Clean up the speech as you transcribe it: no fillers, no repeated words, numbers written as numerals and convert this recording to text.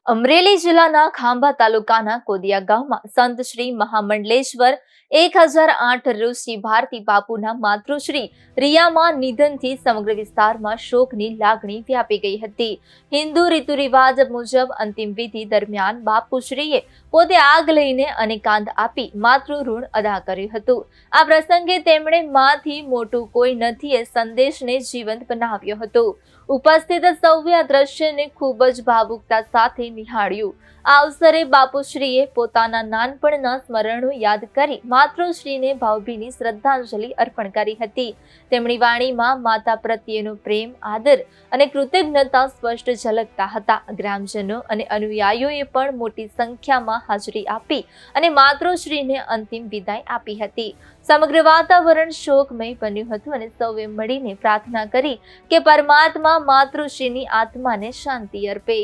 અમરેલી જિલ્લાના ખાંભા તાલુકાના કોદિયા ગામમાં સંત શ્રી મહામંડલેશ્વર 1008 ઋષિ ભારતી બાપુના માતૃશ્રી રિયામાં નિધનથી સમગ્ર વિસ્તારમાં શોકની લાગણી વ્યાપી ગઈ હતી. હિન્દુ રીતુ રિવાજ મુજબ અંતિમ વિધિ દરમિયાન બાપુશ્રીએ પોતે આગ લઈને અનેકાંત આપી માતૃ ઋણ અદા કર્યું હતું. આ પ્રસંગે તેમણે માથી મોટું કોઈ નથી એ સંદેશને જીવંત બનાવ્યો હતો. ઉપસ્થિત સૌએ આ દ્રશ્યને ખૂબ જ ભાવુકતા સાથે નિહાળ્યું. આ અવસરે બાપુશ્રીએ પોતાના નાનપણના સ્મરણો યાદ કરી માતૃશ્રીને ભાવભીની શ્રદ્ધાંજલિ અર્પણ કરી હતી. તેમની વાણીમાં માતા પ્રત્યેનો પ્રેમ, આદર અને કૃતજ્ઞતા સ્પષ્ટ ઝલકતા હતા. ગ્રામજનો અને અનુયાયીઓએ પણ મોટી સંખ્યામાં હાજરી આપી અને માતૃશ્રીને અંતિમ વિદાય આપી હતી. સમગ્ર વાતાવરણ શોકમય બન્યું હતું અને સૌએ મળીને પ્રાર્થના કરી કે પરમાત્મા માતૃશ્રીની આત્માને શાંતિ અર્પે.